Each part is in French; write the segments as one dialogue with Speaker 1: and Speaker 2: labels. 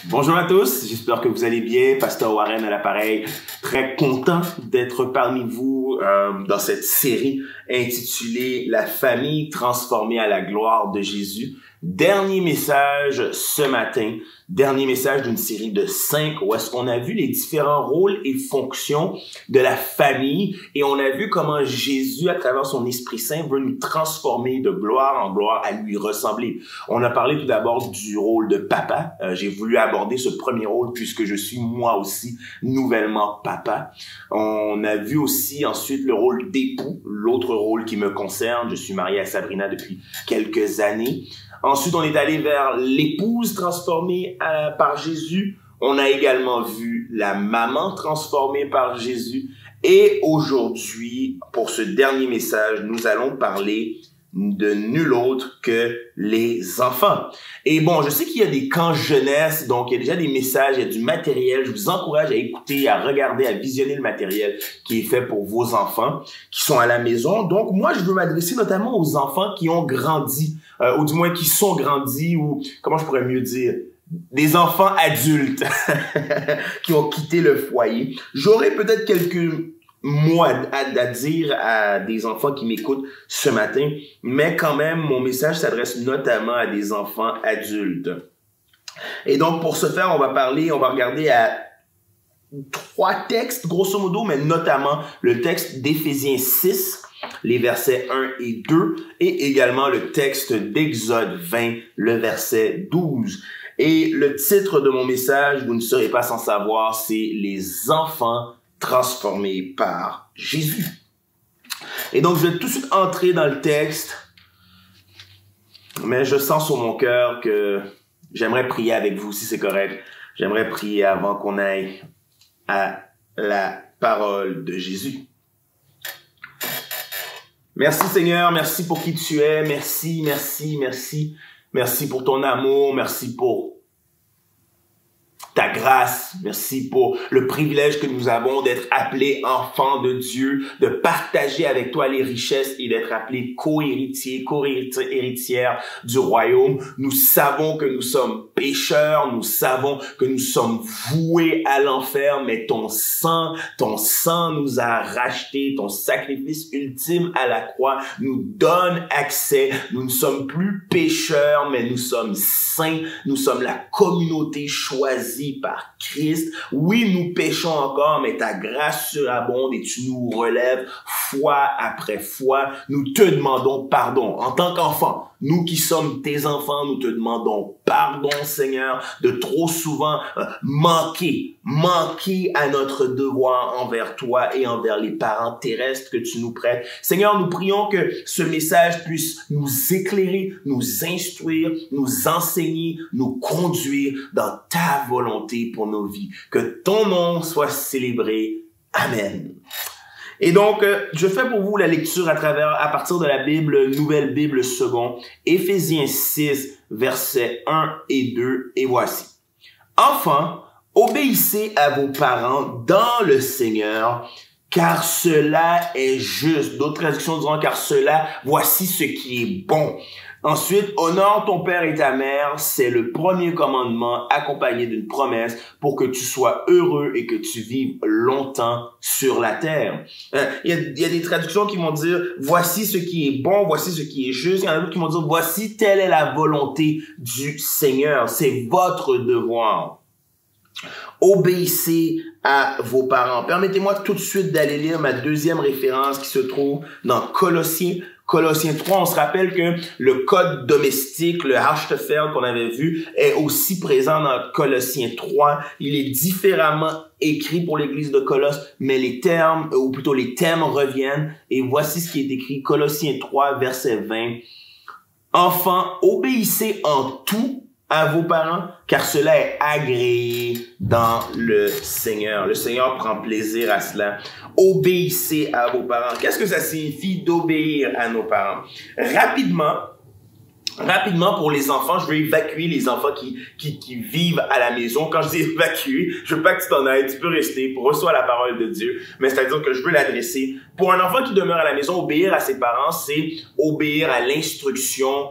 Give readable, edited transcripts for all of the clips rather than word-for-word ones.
Speaker 1: Bonjour à tous, j'espère que vous allez bien. Pasteur Warren à l'appareil, très content d'être parmi vous dans cette série intitulée « La famille transformée à la gloire de Jésus ». Dernier message ce matin, dernier message d'une série de 5 où est-ce qu'on a vu les différents rôles et fonctions de la famille et on a vu comment Jésus, à travers son Esprit Saint, veut nous transformer de gloire en gloire à lui ressembler. On a parlé tout d'abord du rôle de papa. J'ai voulu aborder ce premier rôle puisque je suis moi aussi nouvellement papa. On a vu aussi ensuite le rôle d'époux, l'autre rôle qui me concerne. Je suis marié à Sabrina depuis quelques années. Ensuite, on est allé vers l'épouse transformée par Jésus. On a également vu la maman transformée par Jésus. Et aujourd'hui, pour ce dernier message, nous allons parler de nul autre que les enfants. Et bon, je sais qu'il y a des camps jeunesse, donc il y a déjà des messages, il y a du matériel. Je vous encourage à écouter, à regarder, à visionner le matériel qui est fait pour vos enfants qui sont à la maison. Donc moi, je veux m'adresser notamment aux enfants qui ont grandi, ou du moins qui sont grandis, ou comment je pourrais mieux dire, des enfants adultes qui ont quitté le foyer. J'aurais peut-être quelques mots à dire à des enfants qui m'écoutent ce matin, mais quand même, mon message s'adresse notamment à des enfants adultes. Et donc, pour ce faire, on va regarder à 3 textes, grosso modo, mais notamment le texte d'Éphésiens 6, les versets 1 et 2, et également le texte d'Exode 20, le verset 12. Et le titre de mon message, vous ne serez pas sans savoir, c'est « Les enfants transformés par Jésus ». Et donc, je vais tout de suite entrer dans le texte, mais je sens sur mon cœur que j'aimerais prier avec vous, si c'est correct. J'aimerais prier avant qu'on aille à la parole de Jésus. Merci Seigneur, merci pour qui tu es, merci pour ton amour, merci pour ta grâce, merci pour le privilège que nous avons d'être appelés enfants de Dieu, de partager avec toi les richesses et d'être appelés co-héritiers, co-héritières du royaume. Nous savons que nous sommes pécheurs, nous savons que nous sommes voués à l'enfer, mais ton sang nous a rachetés, ton sacrifice ultime à la croix nous donne accès. Nous ne sommes plus pécheurs, mais nous sommes saints, nous sommes la communauté choisie par Christ. Oui, nous péchons encore, mais ta grâce surabonde et tu nous relèves fois après fois. Nous te demandons pardon. En tant qu'enfants, nous qui sommes tes enfants, nous te demandons pardon, Seigneur, de trop souvent manquer à notre devoir envers toi et envers les parents terrestres que tu nous prêtes. Seigneur, nous prions que ce message puisse nous éclairer, nous instruire, nous enseigner, nous conduire dans ta volonté pour nos vies. Que ton nom soit célébré. Amen. Et donc, je fais pour vous la lecture à partir de la Bible, Nouvelle Bible Seconde, Éphésiens 6, versets 1 et 2, et voici. Enfants, obéissez à vos parents dans le Seigneur, car cela est juste. D'autres traductions diront, car cela, voici ce qui est bon. Ensuite, honore ton père et ta mère, c'est le premier commandement accompagné d'une promesse pour que tu sois heureux et que tu vives longtemps sur la terre. Il y a des traductions qui vont dire, voici ce qui est bon, voici ce qui est juste. Il y en a d'autres qui vont dire, voici telle est la volonté du Seigneur. C'est votre devoir. Obéissez à vos parents. Permettez-moi tout de suite d'aller lire ma deuxième référence qui se trouve dans Colossiens 3, on se rappelle que le code domestique, le Hachtefeld qu'on avait vu, est aussi présent dans Colossiens 3. Il est différemment écrit pour l'église de Colosse, mais les termes, ou plutôt les thèmes reviennent. Et voici ce qui est écrit, Colossiens 3, verset 20. Enfants, obéissez en tout à vos parents, car cela est agréé dans le Seigneur. Le Seigneur prend plaisir à cela. Obéissez à vos parents. Qu'est-ce que ça signifie d'obéir à nos parents? Rapidement, pour les enfants, je veux évacuer les enfants qui vivent à la maison. Quand je dis évacuer, je veux pas que tu t'en ailles, tu peux rester pour recevoir la parole de Dieu, mais c'est-à-dire que je veux l'adresser. Pour un enfant qui demeure à la maison, obéir à ses parents, c'est obéir à l'instruction,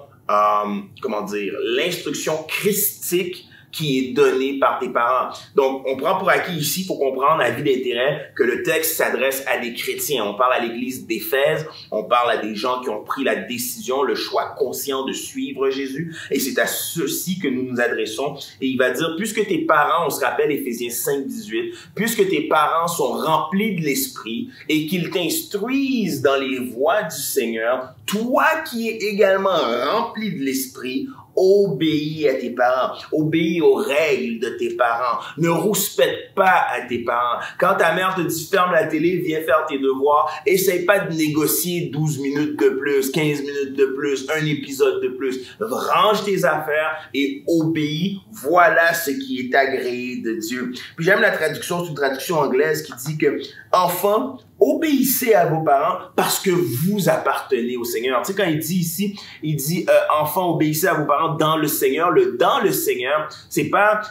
Speaker 1: l'instruction christique qui est donné par tes parents. Donc, on prend pour acquis ici, pour comprendre à vue d'intérêt, que le texte s'adresse à des chrétiens. On parle à l'église d'Éphèse, on parle à des gens qui ont pris la décision, le choix conscient de suivre Jésus, et c'est à ceux-ci que nous nous adressons. Et il va dire, puisque tes parents, on se rappelle Éphésiens 5, 18, puisque tes parents sont remplis de l'Esprit et qu'ils t'instruisent dans les voies du Seigneur, toi qui es également rempli de l'Esprit, obéis à tes parents, obéis aux règles de tes parents, ne rouspète pas à tes parents. Quand ta mère te dit ferme la télé, viens faire tes devoirs, essaye pas de négocier 12 minutes de plus, 15 minutes de plus, un épisode de plus. Range tes affaires et obéis, voilà ce qui est agréé de Dieu. Puis j'aime la traduction, c'est une traduction anglaise qui dit que enfants, obéissez à vos parents parce que vous appartenez au Seigneur. Tu sais, quand il dit ici, il dit enfants, obéissez à vos parents dans le Seigneur. Le dans le Seigneur, c'est pas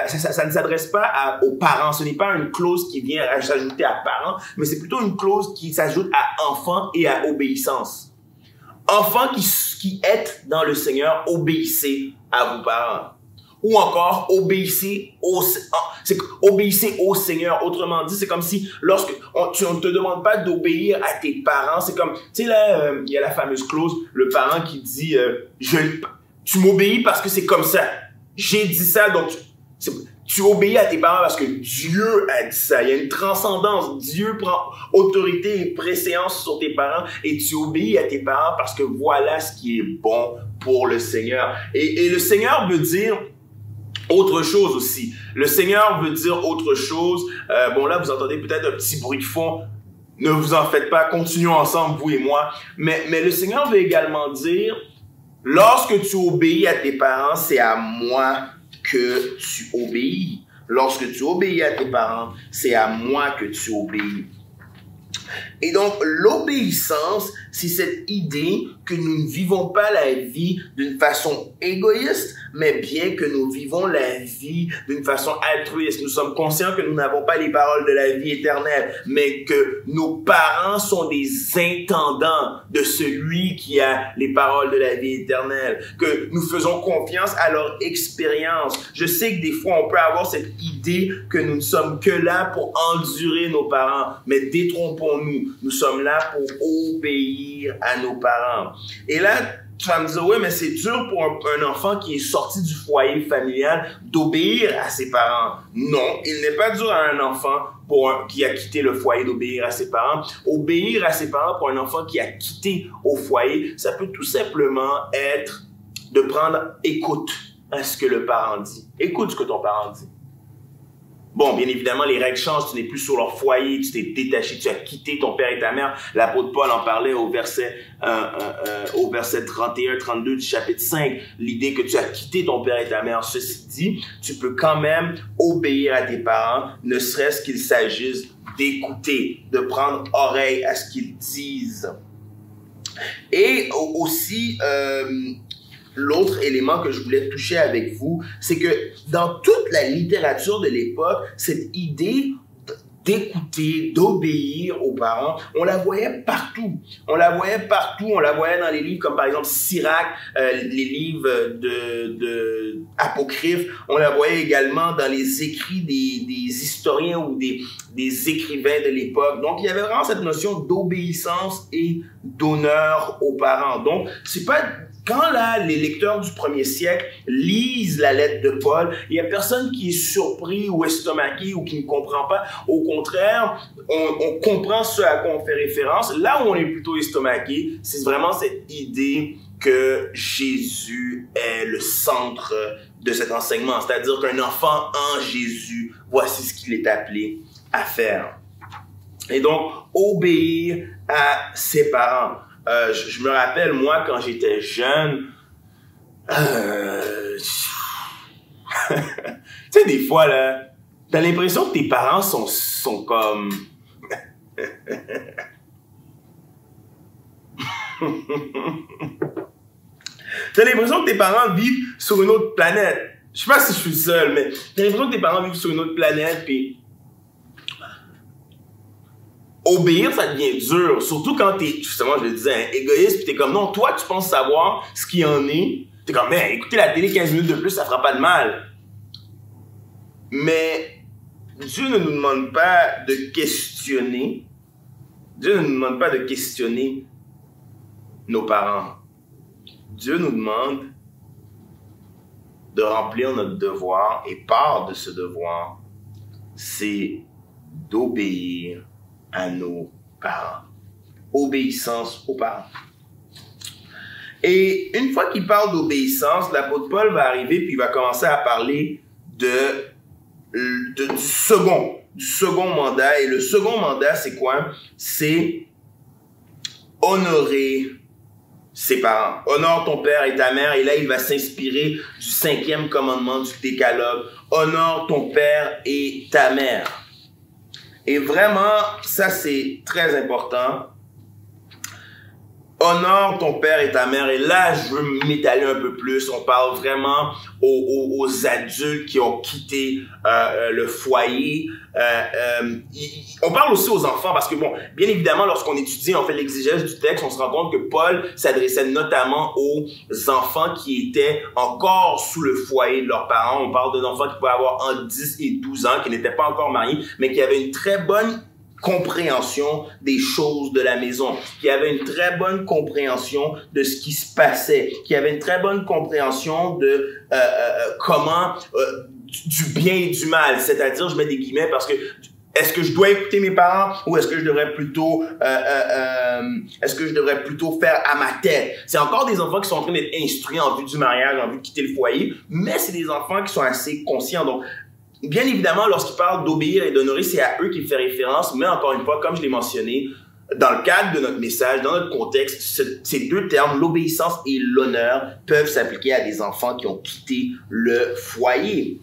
Speaker 1: ça ne s'adresse pas aux parents. Ce n'est pas une clause qui vient s'ajouter à parents, mais c'est plutôt une clause qui s'ajoute à enfants et à obéissance. Enfants qui êtes dans le Seigneur, obéissez à vos parents. Ou encore, obéissez au Seigneur. Autrement dit, c'est comme si lorsque on ne te demande pas d'obéir à tes parents, c'est comme, tu sais là, il y a la fameuse clause, le parent qui dit, tu m'obéis parce que c'est comme ça. J'ai dit ça, donc tu obéis à tes parents parce que Dieu a dit ça. Il y a une transcendance. Dieu prend autorité et préséance sur tes parents et tu obéis à tes parents parce que voilà ce qui est bon pour le Seigneur. Et le Seigneur veut dire autre chose aussi. Le Seigneur veut dire autre chose. Bon, là, vous entendez peut-être un petit bruit de fond. Ne vous en faites pas. Continuons ensemble, vous et moi. Mais le Seigneur veut également dire, lorsque tu obéis à tes parents, c'est à moi que tu obéis. Lorsque tu obéis à tes parents, c'est à moi que tu obéis. Et donc, l'obéissance, c'est cette idée que nous ne vivons pas la vie d'une façon égoïste, mais bien que nous vivons la vie d'une façon altruiste. Nous sommes conscients que nous n'avons pas les paroles de la vie éternelle, mais que nos parents sont des intendants de celui qui a les paroles de la vie éternelle, que nous faisons confiance à leur expérience. Je sais que des fois, on peut avoir cette idée que nous ne sommes que là pour endurer nos parents, mais détrompons-nous. Nous sommes là pour obéir à nos parents. Et là, tu vas me dire, oui, mais c'est dur pour un enfant qui est sorti du foyer familial d'obéir à ses parents. Non, il n'est pas dur à un enfant qui a quitté le foyer d'obéir à ses parents. Obéir à ses parents pour un enfant qui a quitté au foyer, ça peut tout simplement être de prendre écoute à ce que le parent dit. Écoute ce que ton parent dit. Bon, bien évidemment, les règles changent, tu n'es plus sur leur foyer, tu t'es détaché, tu as quitté ton père et ta mère. L'apôtre Paul en parlait au verset 31-32 du chapitre 5, l'idée que tu as quitté ton père et ta mère. Ceci dit, tu peux quand même obéir à tes parents, ne serait-ce qu'il s'agisse d'écouter, de prendre oreille à ce qu'ils disent. Et aussi, l'autre élément que je voulais toucher avec vous, c'est que dans toute la littérature de l'époque, cette idée d'écouter, d'obéir aux parents, on la voyait partout. On la voyait partout. On la voyait dans les livres comme par exemple Sirach, les livres de apocryphes. On la voyait également dans les écrits des historiens ou des écrivains de l'époque. Donc, il y avait vraiment cette notion d'obéissance et d'honneur aux parents. Donc, c'est pas... Quand là, les lecteurs du 1er siècle lisent la lettre de Paul, il n'y a personne qui est surpris ou estomaqué ou qui ne comprend pas. Au contraire, on comprend ce à quoi on fait référence. Là où on est plutôt estomaqué, c'est vraiment cette idée que Jésus est le centre de cet enseignement. C'est-à-dire qu'un enfant en Jésus, voici ce qu'il est appelé à faire. Et donc, obéir à ses parents. Je me rappelle, moi, quand j'étais jeune, tu sais, des fois, là, t'as l'impression que tes parents sont comme... T'as l'impression que tes parents vivent sur une autre planète. Je sais pas si je suis seul, mais t'as l'impression que tes parents vivent sur une autre planète, puis... Obéir, ça devient dur, surtout quand t'es, justement, je le disais, hein, égoïste, pis t'es comme, non, toi, tu penses savoir ce qu'il en est. T'es comme, mais écoutez la télé 15 minutes de plus, ça fera pas de mal. Mais Dieu ne nous demande pas de questionner. Dieu ne nous demande pas de questionner nos parents. Dieu nous demande de remplir notre devoir, et part de ce devoir, c'est d'obéir à nos parents. Obéissance aux parents. Et une fois qu'il parle d'obéissance, l'apôtre Paul va arriver puis il va commencer à parler du second mandat. Et le second mandat, c'est quoi? C'est honorer ses parents. Honore ton père et ta mère. Et là, il va s'inspirer du 5e commandement du Décalogue. Honore ton père et ta mère. Et vraiment, ça c'est très important. Honore ton père et ta mère. Et là, je veux m'étaler un peu plus. On parle vraiment aux adultes qui ont quitté le foyer. On parle aussi aux enfants parce que, bon, bien évidemment, lorsqu'on étudie, on fait l'exégèse du texte, on se rend compte que Paul s'adressait notamment aux enfants qui étaient encore sous le foyer de leurs parents. On parle d'enfants qui pouvaient avoir entre 10 et 12 ans, qui n'étaient pas encore mariés, mais qui avaient une très bonne compréhension des choses de la maison, qui avait une très bonne compréhension de ce qui se passait, qui avait une très bonne compréhension de comment du bien et du mal, c'est-à-dire, je mets des guillemets parce que est-ce que je dois écouter mes parents ou est-ce que je devrais plutôt faire à ma tête? C'est encore des enfants qui sont en train d'être instruits en vue du mariage, en vue de quitter le foyer, mais c'est des enfants qui sont assez conscients. Donc, bien évidemment, lorsqu'il parle d'obéir et d'honorer, c'est à eux qu'il fait référence, mais encore une fois, comme je l'ai mentionné, dans le cadre de notre message, dans notre contexte, ces deux termes, l'obéissance et l'honneur, peuvent s'appliquer à des enfants qui ont quitté le foyer.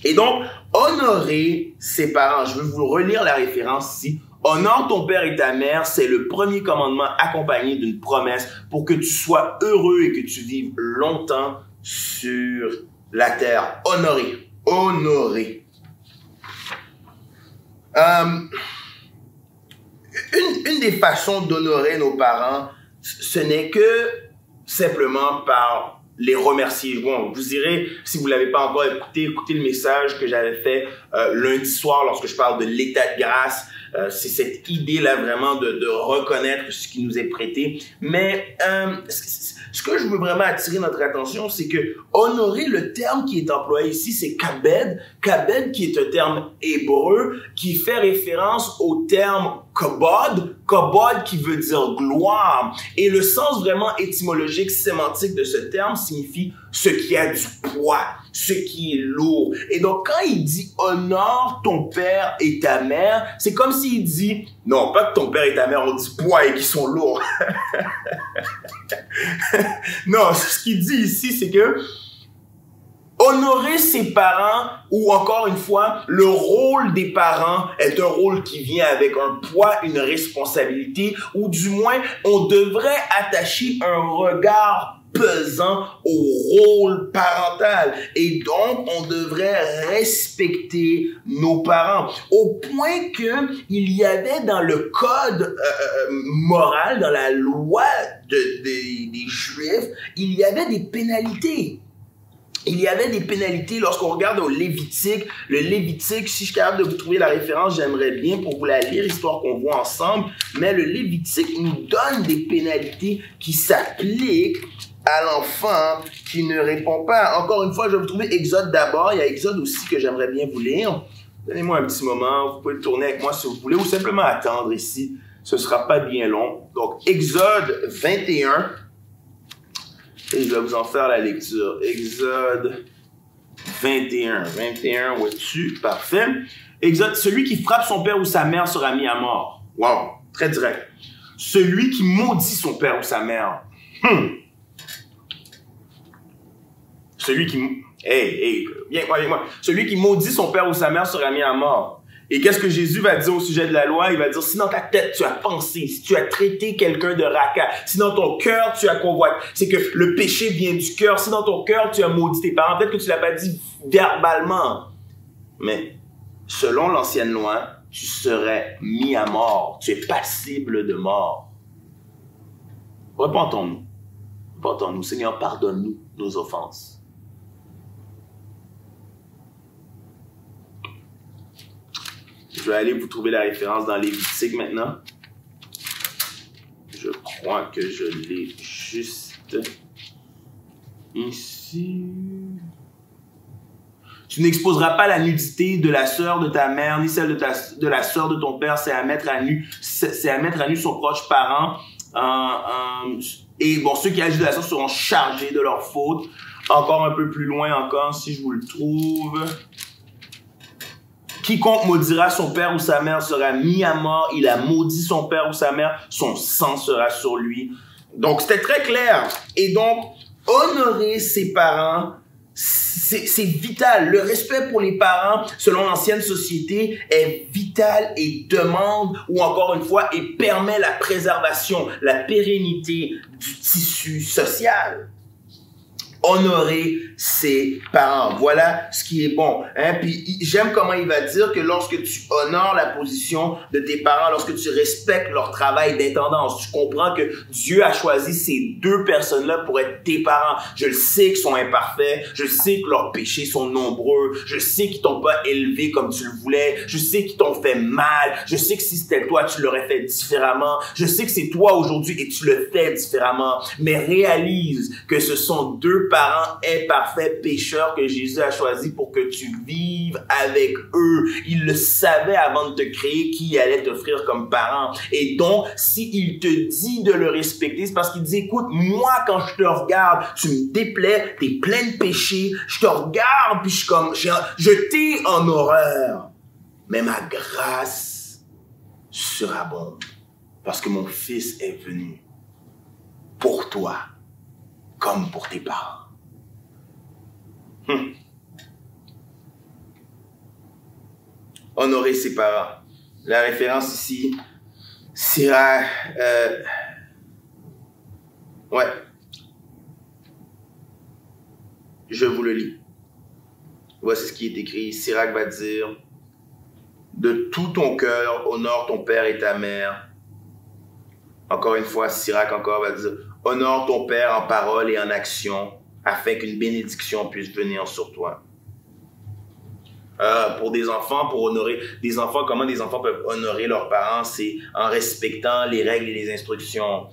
Speaker 1: Et donc, honorer ses parents, je vais vous relire la référence ici. Honore ton père et ta mère, c'est le premier commandement accompagné d'une promesse pour que tu sois heureux et que tu vives longtemps sur la terre. Honorer. Honorer. Une des façons d'honorer nos parents, ce n'est que simplement par les remercier. Bon, vous irez, si vous l'avez pas encore écouté, écoutez le message que j'avais fait lundi soir lorsque je parle de l'état de grâce. C'est cette idée-là vraiment de reconnaître ce qui nous est prêté. Mais ce que je veux vraiment attirer notre attention, c'est que honorer, le terme qui est employé ici, c'est kabed. Kabed qui est un terme hébreu qui fait référence au terme kabod. Kabod qui veut dire gloire. Et le sens vraiment étymologique, sémantique de ce terme signifie ce qui a du poids, ce qui est lourd. Et donc, quand il dit honore ton père et ta mère, c'est comme s'il dit, non, pas que ton père et ta mère ont du poids et qu'ils sont lourds. Non, ce qu'il dit ici, c'est que honorer ses parents, ou encore une fois, le rôle des parents est un rôle qui vient avec un poids, une responsabilité, ou du moins, on devrait attacher un regard pesant au rôle parental. Et donc, on devrait respecter nos parents. Au point que il y avait dans le code moral, dans la loi des Juifs, il y avait des pénalités. Il y avait des pénalités lorsqu'on regarde au Lévitique. Le Lévitique, si je suis capable de vous trouver la référence, j'aimerais bien pour vous la lire, histoire qu'on voit ensemble. Mais le Lévitique nous donne des pénalités qui s'appliquent à l'enfant qui ne répond pas. Encore une fois, je vais vous trouver Exode d'abord. Il y a Exode aussi que j'aimerais bien vous lire. Donnez-moi un petit moment. Vous pouvez le tourner avec moi si vous voulez ou simplement attendre ici. Ce ne sera pas bien long. Donc, Exode 21. Et je vais vous en faire la lecture. Exode 21. 21, où es-tu? Parfait. Exode, celui qui frappe son père ou sa mère sera mis à mort. Wow, très direct. Celui qui maudit son père ou sa mère. Celui qui... viens moi. Celui qui maudit son père ou sa mère sera mis à mort. Et qu'est-ce que Jésus va dire au sujet de la loi? Il va dire, si dans ta tête tu as pensé, si tu as traité quelqu'un de racat, si dans ton cœur tu as convoité, c'est que le péché vient du cœur. Si dans ton cœur tu as maudit tes parents, peut-être que tu l'as pas dit verbalement, mais selon l'ancienne loi, tu serais mis à mort. Tu es passible de mort. Repentons-nous. Repentons-nous. Seigneur, pardonne-nous nos offenses. Je vais aller vous trouver la référence dans Lévitique maintenant. Je crois que je l'ai juste ici. Tu n'exposeras pas la nudité de la sœur de ta mère, ni celle de la sœur de ton père, c'est à mettre à nu son proche parent. Et bon, ceux qui agissent de la sorte seront chargés de leur faute. Encore un peu plus loin encore, si je vous le trouve. Quiconque maudira son père ou sa mère sera mis à mort. Il a maudit son père ou sa mère, son sang sera sur lui. Donc, c'était très clair. Et donc, honorer ses parents, c'est vital. Le respect pour les parents, selon l'ancienne société, est vital et demande, ou encore une fois, et permet la préservation, la pérennité du tissu social. Honorer ses parents. Voilà ce qui est bon. Hein? Puis j'aime comment il va dire que lorsque tu honores la position de tes parents, lorsque tu respectes leur travail d'intendance, tu comprends que Dieu a choisi ces deux personnes-là pour être tes parents. Je le sais qu'ils sont imparfaits, je sais que leurs péchés sont nombreux, je sais qu'ils t'ont pas élevé comme tu le voulais, je sais qu'ils t'ont fait mal, je sais que si c'était toi, tu l'aurais fait différemment, je sais que c'est toi aujourd'hui et tu le fais différemment, mais réalise que ce sont deux parents imparfaits, pécheurs que Jésus a choisi pour que tu vives avec eux. Il le savait avant de te créer qui allait t'offrir comme parent. Et donc, s'il te dit de le respecter, c'est parce qu'il dit, écoute, moi, quand je te regarde, tu me déplais, t'es plein de péchés, je te regarde, puis je suis comme, je t'ai en horreur. Mais ma grâce surabonde parce que mon fils est venu pour toi comme pour tes parents. Honorer ses parents. La référence ici, Sirach, ouais, je vous le lis. Voici ce qui est écrit. Sirach va dire, de tout ton cœur, honore ton père et ta mère. Encore une fois, Sirach encore va dire, honore ton père en parole et en action, afin qu'une bénédiction puisse venir sur toi. Pour des enfants, pour honorer des enfants, comment des enfants peuvent honorer leurs parents, c'est en respectant les règles et les instructions.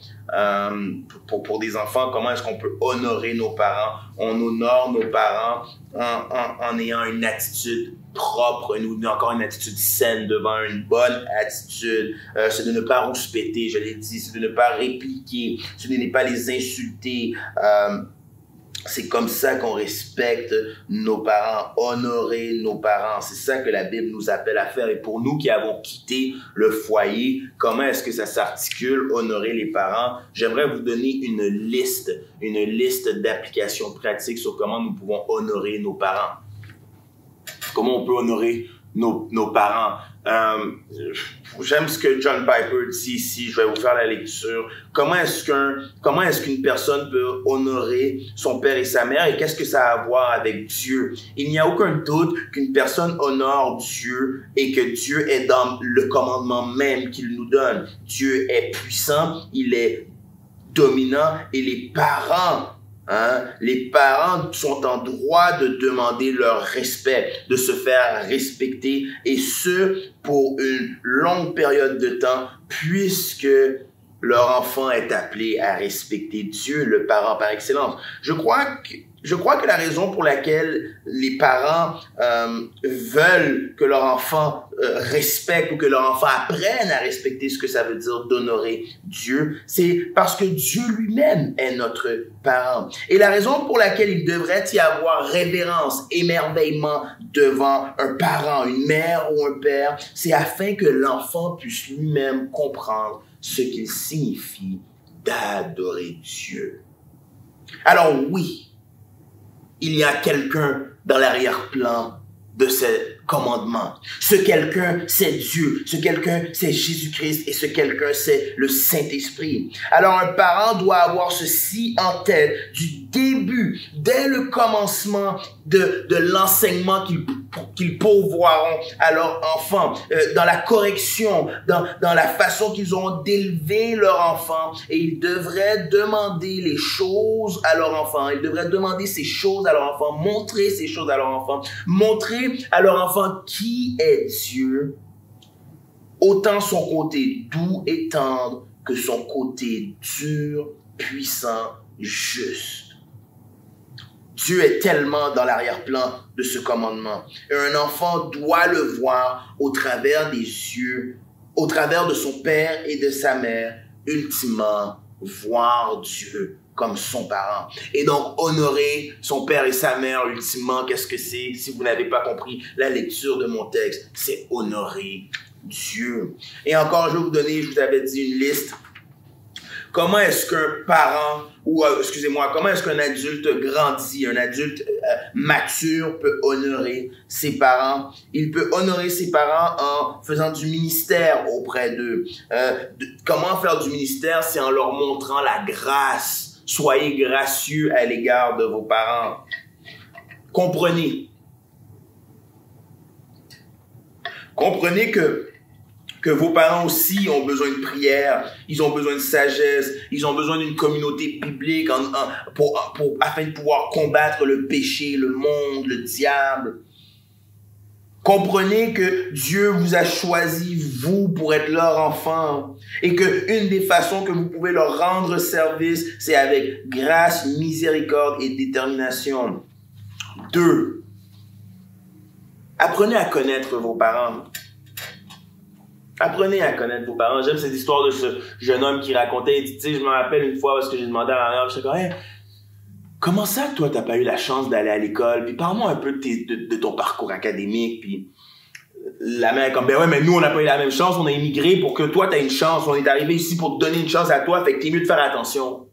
Speaker 1: Pour des enfants, comment est-ce qu'on peut honorer nos parents? On honore nos parents en ayant une attitude propre, encore une attitude saine devant une bonne attitude. C'est de ne pas rouspéter, je l'ai dit, c'est de ne pas répliquer, c'est de ne pas les insulter. C'est comme ça qu'on respecte nos parents, honorer nos parents. C'est ça que la Bible nous appelle à faire. Et pour nous qui avons quitté le foyer, comment est-ce que ça s'articule, honorer les parents? J'aimerais vous donner une liste d'applications pratiques sur comment nous pouvons honorer nos parents. Comment on peut honorer nos parents. J'aime ce que John Piper dit ici, je vais vous faire la lecture. Comment est-ce qu'une personne peut honorer son père et sa mère et qu'est-ce que ça a à voir avec Dieu? Il n'y a aucun doute qu'une personne honore Dieu et que Dieu est dans le commandement même qu'il nous donne. Dieu est puissant, il est dominant et les parents sont en droit de demander leur respect, de se faire respecter, et ce, pour une longue période de temps, puisque leur enfant est appelé à respecter Dieu, le parent par excellence. Je crois que la raison pour laquelle les parents veulent que leur enfant respecte ou que leur enfant apprenne à respecter ce que ça veut dire d'honorer Dieu, c'est parce que Dieu lui-même est notre parent. Et la raison pour laquelle il devrait y avoir révérence, émerveillement devant un parent, une mère ou un père, c'est afin que l'enfant puisse lui-même comprendre ce qu'il signifie d'adorer Dieu. Alors oui, il y a quelqu'un dans l'arrière-plan de ce commandement. Ce quelqu'un, c'est Dieu. Ce quelqu'un, c'est Jésus-Christ. Et ce quelqu'un, c'est le Saint-Esprit. Alors, un parent doit avoir ceci en tête du début, dès le commencement de l'enseignement qu'ils pourvoiront à leurs enfants, dans la correction, dans la façon qu'ils auront d'élever leur enfant. Et ils devraient demander les choses à leur enfant. Ils devraient demander ces choses à leur enfant, montrer ces choses à leur enfant, montrer à leur enfant qui est Dieu autant son côté doux et tendre que son côté dur, puissant, juste. Dieu est tellement dans l'arrière-plan de ce commandement. Et un enfant doit le voir au travers des yeux, au travers de son père et de sa mère, ultimement voir Dieu comme son parent. Et donc, honorer son père et sa mère, ultimement, qu'est-ce que c'est? Si vous n'avez pas compris la lecture de mon texte, c'est honorer Dieu. Et encore, je vais vous donner, je vous avais dit une liste. Comment est-ce qu'un parent, comment est-ce qu'un adulte grandi, un adulte mature peut honorer ses parents? Il peut honorer ses parents en faisant du ministère auprès d'eux. Comment faire du ministère? C'est en leur montrant la grâce. Soyez gracieux à l'égard de vos parents. Comprenez que vos parents aussi ont besoin de prière, ils ont besoin de sagesse, ils ont besoin d'une communauté biblique afin de pouvoir combattre le péché, le monde, le diable. Comprenez que Dieu vous a choisi, vous, pour être leur enfant, et que une des façons que vous pouvez leur rendre service, c'est avec grâce, miséricorde et détermination. 2. Apprenez à connaître vos parents. Apprenez à connaître vos parents. J'aime cette histoire de ce jeune homme qui racontait, tu sais, je me rappelle une fois parce que j'ai demandé à ma mère, je suis comme, hey, comment ça, toi, t'as pas eu la chance d'aller à l'école? Puis parle-moi un peu de ton parcours académique. Puis la mère est comme, ben ouais, mais nous, on n'a pas eu la même chance, on a immigré pour que toi, t'aies une chance. On est arrivé ici pour te donner une chance à toi, fait que t'es mieux de faire attention.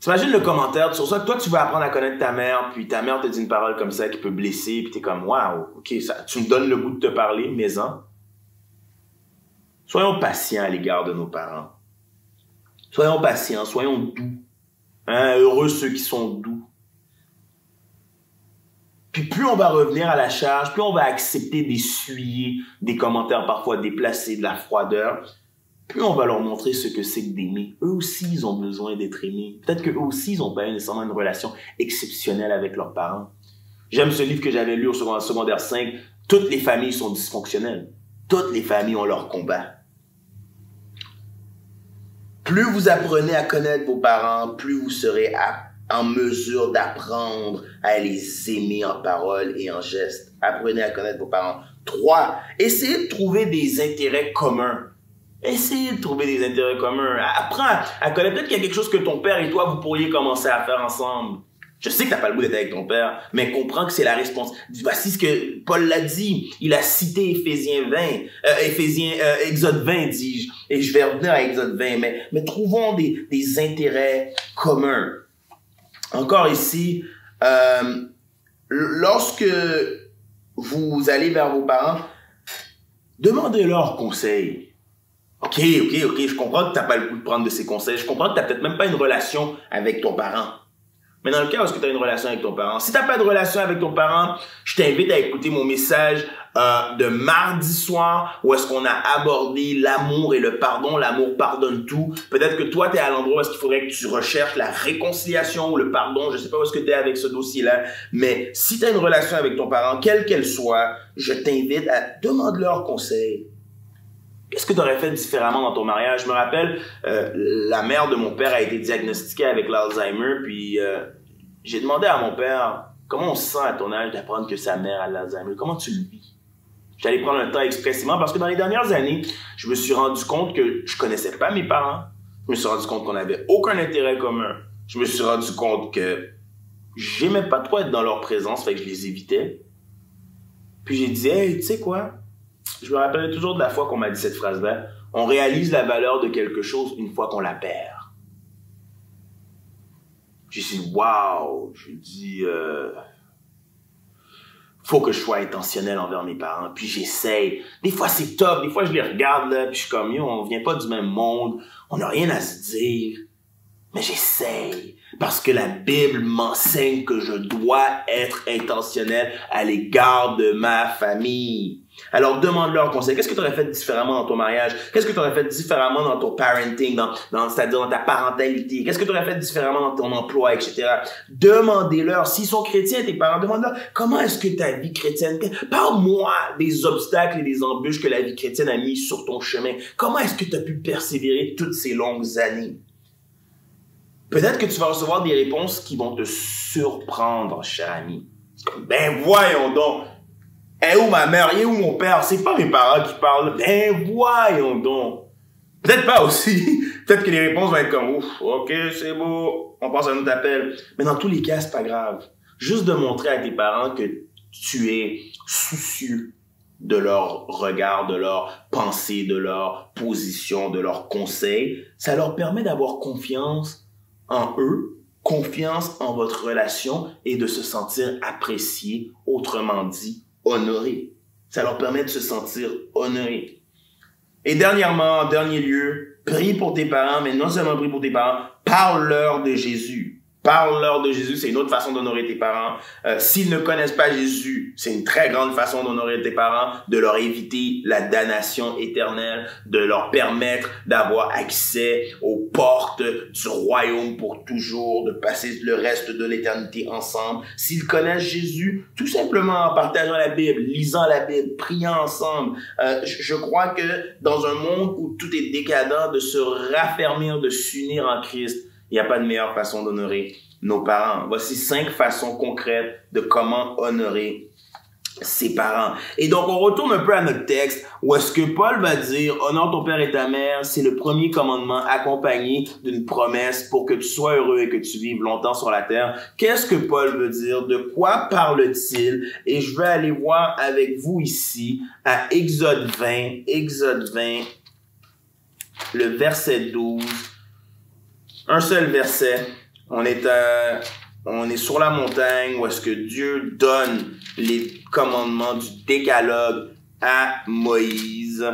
Speaker 1: T'imagines le commentaire sur ça, toi, tu veux apprendre à connaître ta mère, puis ta mère te dit une parole comme ça qui peut blesser, puis t'es comme, waouh, ok, ça, tu me donnes le goût de te parler, mais hein. Soyons patients à l'égard de nos parents. Soyons patients, soyons doux. Hein, heureux ceux qui sont doux. Puis plus on va revenir à la charge, plus on va accepter d'essuyer des commentaires parfois déplacés, de la froideur, plus on va leur montrer ce que c'est que d'aimer. Eux aussi, ils ont besoin d'être aimés. Peut-être qu'eux aussi, ils n'ont pas nécessairement une relation exceptionnelle avec leurs parents. J'aime ce livre que j'avais lu au secondaire 5. Toutes les familles sont dysfonctionnelles. Toutes les familles ont leur combat. Plus vous apprenez à connaître vos parents, plus vous serez en mesure d'apprendre à les aimer en parole et en geste. Apprenez à connaître vos parents. 3. Essayez de trouver des intérêts communs. Essayez de trouver des intérêts communs. Apprends à connaître. Peut-être qu'il y a quelque chose que ton père et toi, vous pourriez commencer à faire ensemble. Je sais que t'as pas le goût d'être avec ton père, mais comprends que c'est la réponse. Voici ce que Paul l'a dit. Il a cité Exode 20, dis-je. Et je vais revenir à Exode 20, mais trouvons des intérêts communs. Encore ici, lorsque vous allez vers vos parents, demandez-leur conseil. Ok, je comprends que t'as pas le goût de prendre de ces conseils. Je comprends que t'as peut-être même pas une relation avec ton parent. Mais dans le cas où est-ce que tu as une relation avec ton parent, si tu n'as pas de relation avec ton parent, je t'invite à écouter mon message de mardi soir où est-ce qu'on a abordé l'amour et le pardon. L'amour pardonne tout. Peut-être que toi, tu es à l'endroit où est-ce qu'il faudrait que tu recherches la réconciliation ou le pardon. Je sais pas où est-ce que tu es avec ce dossier-là. Mais si tu as une relation avec ton parent, quelle qu'elle soit, je t'invite à demander leur conseil. Qu'est-ce que tu aurais fait différemment dans ton mariage? Je me rappelle, la mère de mon père a été diagnostiquée avec l'Alzheimer, puis j'ai demandé à mon père, comment on se sent à ton âge d'apprendre que sa mère a l'Alzheimer? Comment tu le vis? J'allais prendre un temps expressément parce que dans les dernières années, je me suis rendu compte que je connaissais pas mes parents. Je me suis rendu compte qu'on n'avait aucun intérêt commun. Je me suis rendu compte que j'aimais pas trop être dans leur présence, fait que je les évitais. Puis j'ai dit, hey, tu sais quoi? Je me rappelle toujours de la fois qu'on m'a dit cette phrase-là. On réalise la valeur de quelque chose une fois qu'on la perd. J'ai dit, wow! Je dis, faut que je sois intentionnel envers mes parents. Puis j'essaye. Des fois, c'est tough. Des fois, je les regarde, là, puis je suis comme, yo, on vient pas du même monde. On n'a rien à se dire. Mais j'essaye. parce que la Bible m'enseigne que je dois être intentionnel à l'égard de ma famille. Alors, demande-leur conseil. Qu'est-ce que tu aurais fait différemment dans ton mariage? Qu'est-ce que tu aurais fait différemment dans ton parenting, c'est-à-dire dans ta parentalité? Qu'est-ce que tu aurais fait différemment dans ton emploi, etc.? Demandez-leur. S'ils sont chrétiens, tes parents, demande-leur comment est-ce que ta vie chrétienne, parle-moi des obstacles et des embûches que la vie chrétienne a mis sur ton chemin. Comment est-ce que tu as pu persévérer toutes ces longues années? Peut-être que tu vas recevoir des réponses qui vont te surprendre, cher ami. Ben voyons donc! Eh, où ma mère, et où mon père? C'est pas mes parents qui parlent. Ben voyons donc! Peut-être pas aussi. Peut-être que les réponses vont être comme ouf, ok, c'est beau, on passe à un autre appel. Mais dans tous les cas, c'est pas grave. Juste de montrer à tes parents que tu es soucieux de leur regard, de leur pensée, de leur position, de leurs conseils, ça leur permet d'avoir confiance en eux, confiance en votre relation et de se sentir apprécié, autrement dit, honoré. Ça leur permet de se sentir honoré. Et dernièrement, en dernier lieu, prie pour tes parents, mais non seulement prie pour tes parents, parle-leur de Jésus. Parle-leur de Jésus, c'est une autre façon d'honorer tes parents. S'ils ne connaissent pas Jésus, c'est une très grande façon d'honorer tes parents, de leur éviter la damnation éternelle, de leur permettre d'avoir accès aux portes du royaume pour toujours, de passer le reste de l'éternité ensemble. S'ils connaissent Jésus, tout simplement en partageant la Bible, lisant la Bible, priant ensemble. Je crois que dans un monde où tout est décadent, de se raffermir, de s'unir en Christ, il n'y a pas de meilleure façon d'honorer nos parents. Voici 5 façons concrètes de comment honorer ses parents. Et donc, on retourne un peu à notre texte où est-ce que Paul va dire « Honore ton père et ta mère », c'est le premier commandement accompagné d'une promesse pour que tu sois heureux et que tu vives longtemps sur la terre. Qu'est-ce que Paul veut dire? De quoi parle-t-il? Et je vais aller voir avec vous ici à Exode 20, le verset 12. Un seul verset. On est sur la montagne où est-ce que Dieu donne les commandements du décalogue à Moïse.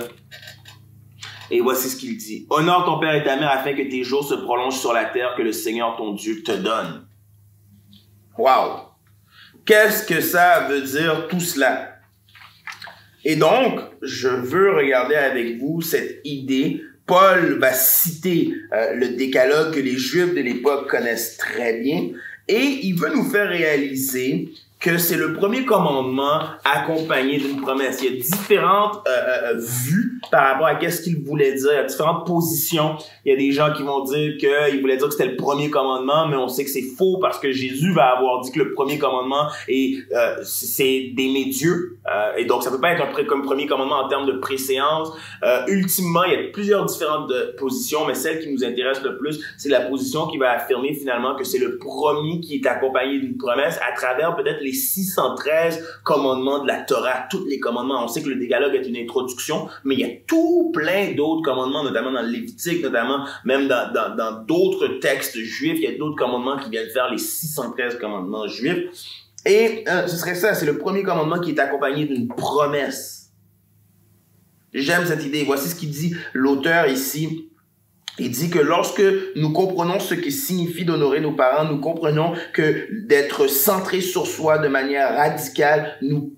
Speaker 1: Et voici ce qu'il dit. Honore ton père et ta mère afin que tes jours se prolongent sur la terre que le Seigneur ton Dieu te donne. Wow! Qu'est-ce que ça veut dire tout cela? Et donc, je veux regarder avec vous cette idée. Paul va citer le décalogue que les Juifs de l'époque connaissent très bien et il veut nous faire réaliser que c'est le premier commandement accompagné d'une promesse. Il y a différentes vues par rapport à qu'est-ce qu'il voulait dire. Il y a différentes positions. Il y a des gens qui vont dire qu'il voulait dire que c'était le premier commandement, mais on sait que c'est faux parce que Jésus va avoir dit que le premier commandement c'est d'aimer Dieu. Et donc, ça peut pas être comme premier commandement en termes de préséance. Ultimement, il y a plusieurs différentes positions, mais celle qui nous intéresse le plus, c'est la position qui va affirmer finalement que c'est le premier qui est accompagné d'une promesse à travers peut-être les 613 commandements de la Torah, tous les commandements. On sait que le décalogue est une introduction, mais il y a tout plein d'autres commandements, notamment dans le Lévitique, notamment même dans d'autres textes juifs. Il y a d'autres commandements qui viennent faire les 613 commandements juifs. Et ce serait ça, c'est le premier commandement qui est accompagné d'une promesse. J'aime cette idée. Voici ce qu'il dit l'auteur ici. Il dit que lorsque nous comprenons ce qui signifie d'honorer nos parents, nous comprenons que d'être centré sur soi de manière radicale nous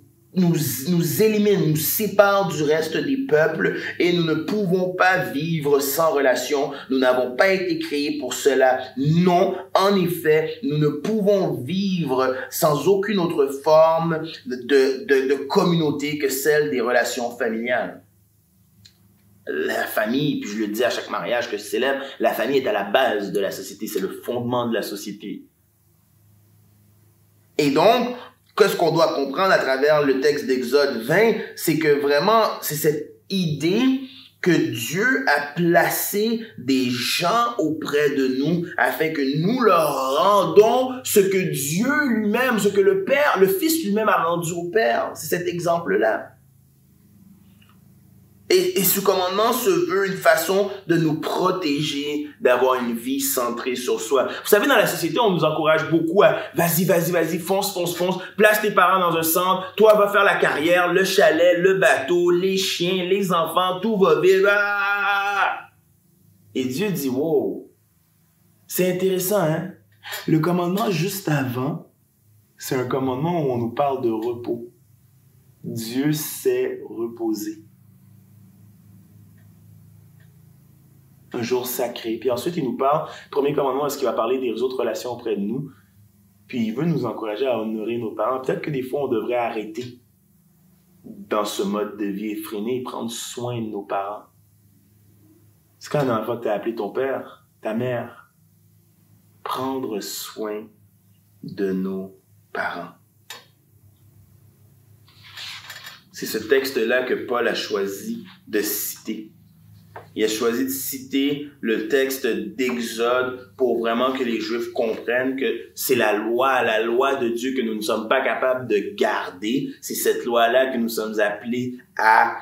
Speaker 1: élimine, nous sépare du reste des peuples et nous ne pouvons pas vivre sans relation. Nous n'avons pas été créés pour cela. Non, en effet, nous ne pouvons vivre sans aucune autre forme de communauté que celle des relations familiales. La famille, puis je le dis à chaque mariage que je célèbre, la famille est à la base de la société, c'est le fondement de la société. Et donc, qu'est-ce qu'on doit comprendre à travers le texte d'Exode 20, c'est que vraiment, c'est cette idée que Dieu a placé des gens auprès de nous afin que nous leur rendons ce que Dieu lui-même, ce que le Père, le Fils lui-même a rendu au Père. C'est cet exemple-là. Et ce commandement se veut une façon de nous protéger, d'avoir une vie centrée sur soi. Vous savez, dans la société, on nous encourage beaucoup à vas-y, fonce, place tes parents dans un centre, toi va faire la carrière, le chalet, le bateau, les chiens, les enfants, tout va vite. Et Dieu dit, wow, c'est intéressant, hein? Le commandement juste avant, c'est un commandement où on nous parle de repos. Dieu s'est reposé. Un jour sacré. Puis ensuite, il nous parle, premier commandement, est-ce qu'il va parler des autres relations auprès de nous? Puis il veut nous encourager à honorer nos parents. Peut-être que des fois, on devrait arrêter dans ce mode de vie effréné et prendre soin de nos parents. C'est quand la dernière fois que tu as appelé ton père, ta mère. Prendre soin de nos parents. C'est ce texte-là que Paul a choisi de citer. Il a choisi de citer le texte d'Exode pour vraiment que les Juifs comprennent que c'est la loi de Dieu que nous ne sommes pas capables de garder. C'est cette loi-là que nous sommes appelés à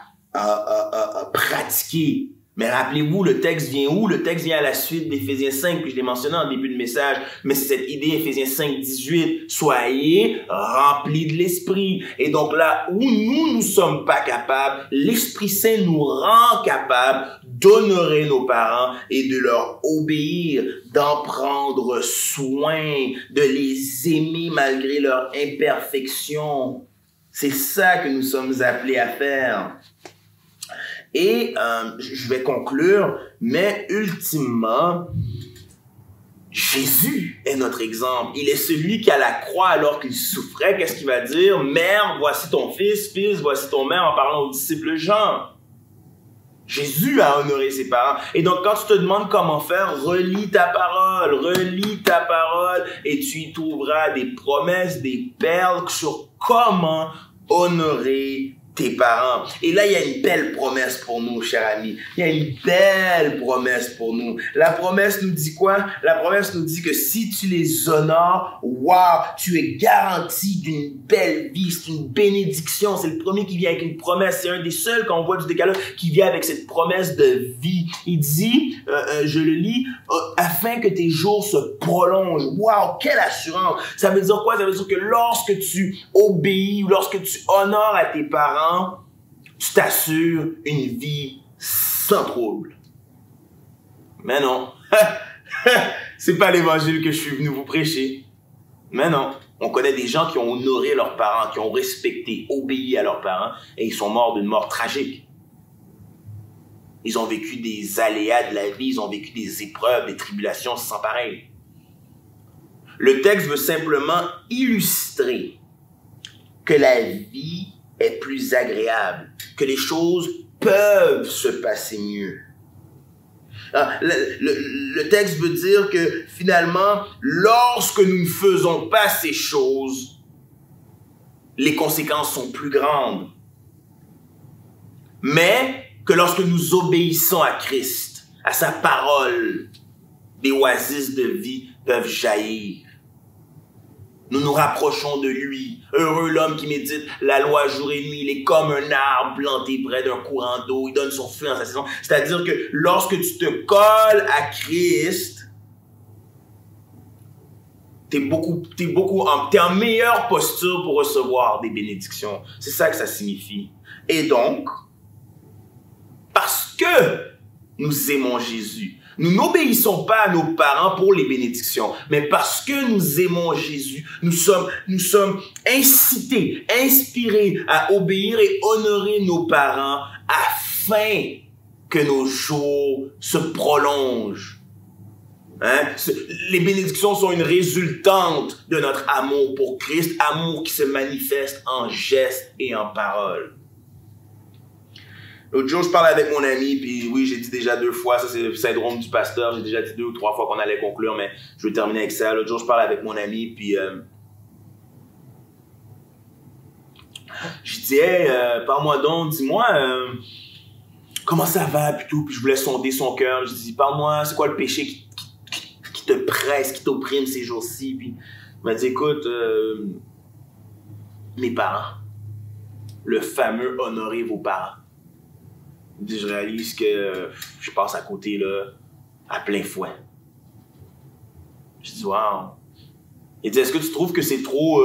Speaker 1: pratiquer. Mais rappelez-vous, le texte vient où? Le texte vient à la suite d'Éphésiens 5, puis je l'ai mentionné en début de message, mais c'est cette idée, Éphésiens 5, 18, soyez remplis de l'Esprit. Et donc là où nous ne sommes pas capables, l'Esprit Saint nous rend capables d'honorer nos parents et de leur obéir, d'en prendre soin, de les aimer malgré leur imperfection. C'est ça que nous sommes appelés à faire. Et je vais conclure, mais ultimement, Jésus est notre exemple. Il est celui qui à la croix, alors qu'il souffrait, qu'est-ce qu'il va dire? Mère, voici ton fils, fils, voici ton mère, en parlant aux disciples Jean. Jésus a honoré ses parents. Et donc, quand tu te demandes comment faire, relis ta parole, et tu y trouveras des promesses, des perles sur comment honorer tes parents. Et là, il y a une belle promesse pour nous, chers amis. Il y a une belle promesse pour nous. La promesse nous dit quoi? La promesse nous dit que si tu les honores, waouh, tu es garanti d'une belle vie. C'est une bénédiction. C'est le premier qui vient avec une promesse. C'est un des seuls, quand on voit du décalogue, qui vient avec cette promesse de vie. Il dit, je le lis, afin que tes jours se prolongent. Waouh, quelle assurance! Ça veut dire quoi? Ça veut dire que lorsque tu obéis ou lorsque tu honores à tes parents, tu t'assures une vie sans trouble. Mais non, c'est pas l'évangile que je suis venu vous prêcher. Mais non, on connaît des gens qui ont honoré leurs parents, qui ont respecté, obéi à leurs parents, et ils sont morts d'une mort tragique. Ils ont vécu des aléas de la vie, ils ont vécu des épreuves, des tribulations sans pareil. Le texte veut simplement illustrer que la vie est plus agréable, que les choses peuvent se passer mieux. Le texte veut dire que finalement, lorsque nous ne faisons pas ces choses, les conséquences sont plus grandes. Mais que lorsque nous obéissons à Christ, à sa parole, des oasis de vie peuvent jaillir. Nous nous rapprochons de lui. Heureux l'homme qui médite la loi jour et nuit. Il est comme un arbre planté près d'un courant d'eau. Il donne son fruit en sa saison. C'est-à-dire que lorsque tu te colles à Christ, t'es en meilleure posture pour recevoir des bénédictions. C'est ça que ça signifie. Et donc, parce que nous aimons Jésus, nous n'obéissons pas à nos parents pour les bénédictions, mais parce que nous aimons Jésus, nous sommes incités, inspirés à obéir et honorer nos parents afin que nos jours se prolongent. Les bénédictions sont une résultante de notre amour pour Christ, amour qui se manifeste en gestes et en paroles. L'autre jour, je parlais avec mon ami, puis oui, j'ai dit déjà 2 fois, ça c'est le syndrome du pasteur, j'ai déjà dit 2 ou 3 fois qu'on allait conclure, mais je vais terminer avec ça. L'autre jour, je parlais avec mon ami, puis je dis, hey, parle-moi donc, dis-moi, comment ça va, puis tout, puis je voulais sonder son cœur. Je dis, parle-moi, c'est quoi le péché qui te presse, qui t'opprime ces jours-ci? Puis il m'a dit, écoute, mes parents, le fameux honorer vos parents. Je réalise que je passe à côté là à plein fouet. Je dis wow. Il dit, est-ce que tu trouves que c'est trop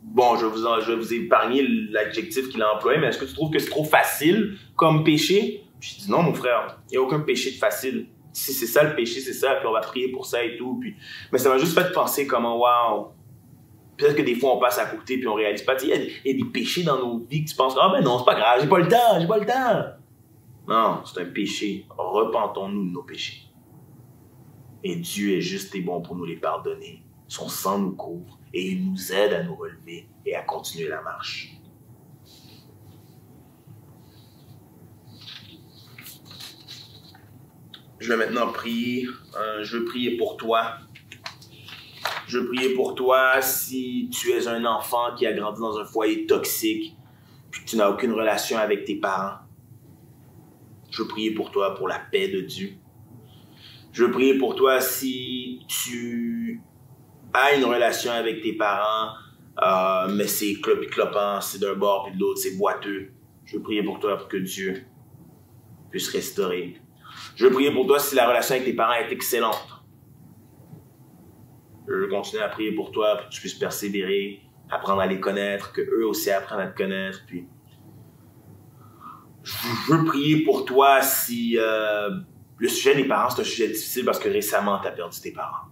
Speaker 1: bon, je vais vous épargner l'adjectif qu'il a employé, mais est-ce que tu trouves que c'est trop facile comme péché? Je dis non mon frère, il n'y a aucun péché de facile. si c'est ça le péché, c'est ça, puis on va prier pour ça et tout. Puis... Mais ça m'a juste fait penser comment, wow, peut-être que des fois on passe à côté puis on réalise pas. Il y a des péchés dans nos vies que tu penses, ah ben non, c'est pas grave, j'ai pas le temps. Non, c'est un péché. Repentons-nous de nos péchés. Et Dieu est juste et bon pour nous les pardonner. Son sang nous couvre et il nous aide à nous relever et à continuer la marche. Je vais maintenant prier. Je veux prier pour toi. Je veux prier pour toi si tu es un enfant qui a grandi dans un foyer toxique puis que tu n'as aucune relation avec tes parents. Je veux prier pour toi pour la paix de Dieu. Je veux prier pour toi si tu as une relation avec tes parents, mais c'est clopant, c'est d'un bord puis de l'autre, c'est boiteux. Je veux prier pour toi pour que Dieu puisse restaurer. Je veux prier pour toi si la relation avec tes parents est excellente. Je veux continuer à prier pour toi pour que tu puisses persévérer, apprendre à les connaître, que eux aussi apprennent à te connaître. Puis, je veux prier pour toi si le sujet des parents, c'est un sujet difficile parce que récemment, tu as perdu tes parents.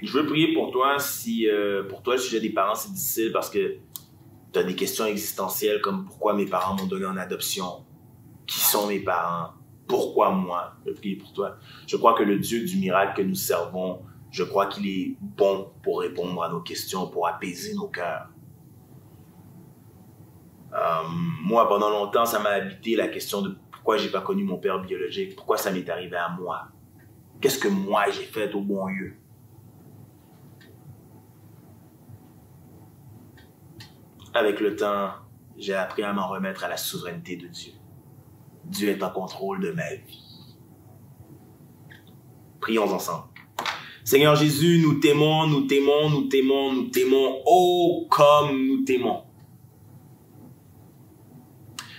Speaker 1: Je veux prier pour toi si pour toi, le sujet des parents, c'est difficile parce que tu as des questions existentielles comme pourquoi mes parents m'ont donné en adoption, qui sont mes parents, pourquoi moi. Je veux prier pour toi. Je crois que le Dieu du miracle que nous servons, je crois qu'il est bon pour répondre à nos questions, pour apaiser nos cœurs. Moi, pendant longtemps, ça m'a habité la question de pourquoi j'ai pas connu mon père biologique, pourquoi ça m'est arrivé à moi. Qu'est-ce que moi j'ai fait au bon lieu? Avec le temps, j'ai appris à m'en remettre à la souveraineté de Dieu. Dieu est en contrôle de ma vie. Prions ensemble. Seigneur Jésus, nous t'aimons, nous t'aimons, nous t'aimons, nous t'aimons, oh comme nous t'aimons.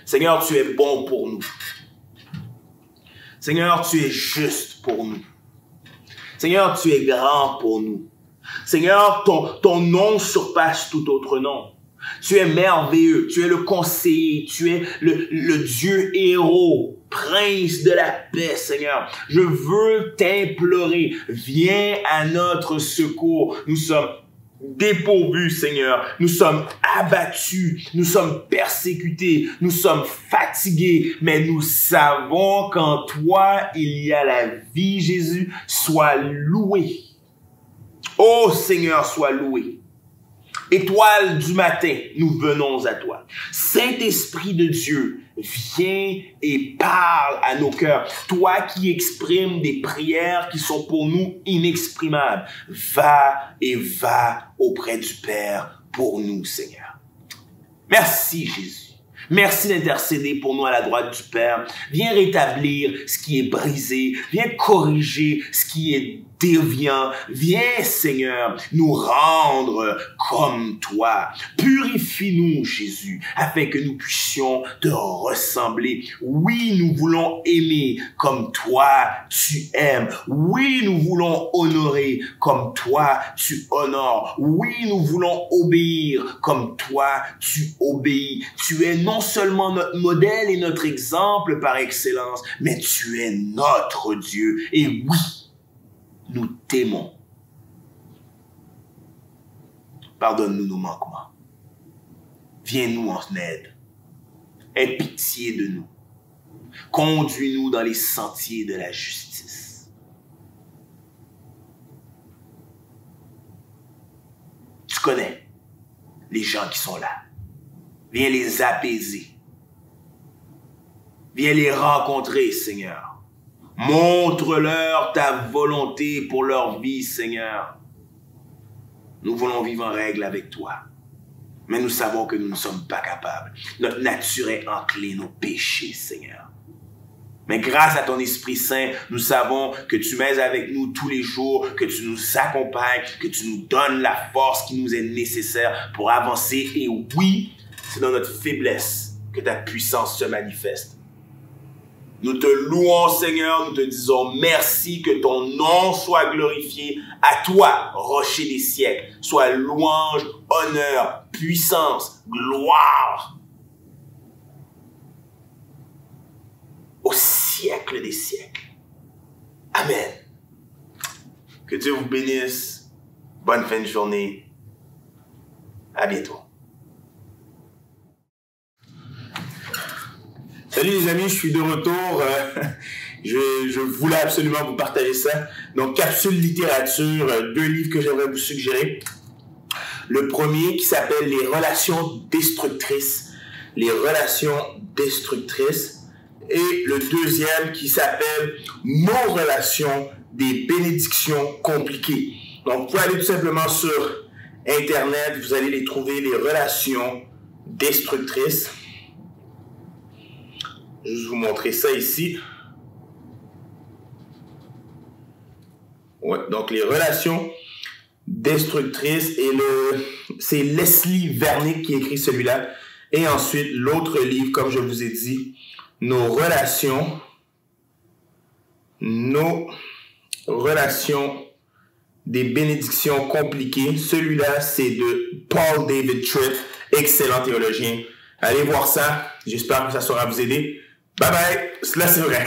Speaker 1: Seigneur, tu es bon pour nous. Seigneur, tu es juste pour nous. Seigneur, tu es grand pour nous. Seigneur, ton nom surpasse tout autre nom. Tu es merveilleux, tu es le conseiller, tu es le Dieu héros, prince de la paix, Seigneur. Je veux t'implorer, viens à notre secours. Nous sommes dépourvus, Seigneur. Nous sommes abattus, nous sommes persécutés, nous sommes fatigués, mais nous savons qu'en toi, il y a la vie, Jésus. Sois loué. Oh Seigneur, sois loué. Étoile du matin, nous venons à toi. Saint-Esprit de Dieu, viens et parle à nos cœurs. Toi qui exprimes des prières qui sont pour nous inexprimables, va auprès du Père pour nous, Seigneur. Merci, Jésus. Merci d'intercéder pour nous à la droite du Père. Viens rétablir ce qui est brisé. Viens corriger ce qui est déviant. Viens, Seigneur, nous rendre comme toi. Purifie-nous, Jésus, afin que nous puissions te ressembler. Oui, nous voulons aimer comme toi, tu aimes. Oui, nous voulons honorer comme toi, tu honores. Oui, nous voulons obéir comme toi, tu obéis. Tu es non seulement notre modèle et notre exemple par excellence, mais tu es notre Dieu. Et oui, nous t'aimons. Pardonne-nous nos manquements. Viens-nous en aide. Aie pitié de nous. Conduis-nous dans les sentiers de la justice. Tu connais les gens qui sont là. Viens les apaiser. Viens les rencontrer, Seigneur. Montre-leur ta volonté pour leur vie, Seigneur. Nous voulons vivre en règle avec toi. Mais nous savons que nous ne sommes pas capables. Notre nature est encline au péché, Seigneur. Mais grâce à ton Esprit Saint, nous savons que tu m'aides avec nous tous les jours, que tu nous accompagnes, que tu nous donnes la force qui nous est nécessaire pour avancer. Et oui, c'est dans notre faiblesse que ta puissance se manifeste. Nous te louons, Seigneur, nous te disons merci, que ton nom soit glorifié. À toi, rocher des siècles, soit louange, honneur, puissance, gloire. au siècle des siècles. Amen. Que Dieu vous bénisse. Bonne fin de journée. À bientôt. Salut les amis, je suis de retour. Je voulais absolument vous partager ça. Donc, Capsule Littérature, 2 livres que j'aimerais vous suggérer. Le premier qui s'appelle Les relations destructrices. Les relations destructrices. Et le deuxième qui s'appelle Nos relations, des bénédictions compliquées. Donc, vous pouvez aller tout simplement sur Internet, vous allez les trouver, les relations destructrices. Je vais vous montrer ça ici. Ouais, donc les relations destructrices, et c'est Leslie Vernick qui écrit celui-là. Et ensuite, l'autre livre, comme je vous ai dit, Nos relations, des bénédictions compliquées. Celui-là, c'est de Paul David Tripp, excellent théologien. Allez voir ça. J'espère que ça saura vous aider. Bye bye. Cela c'est vrai.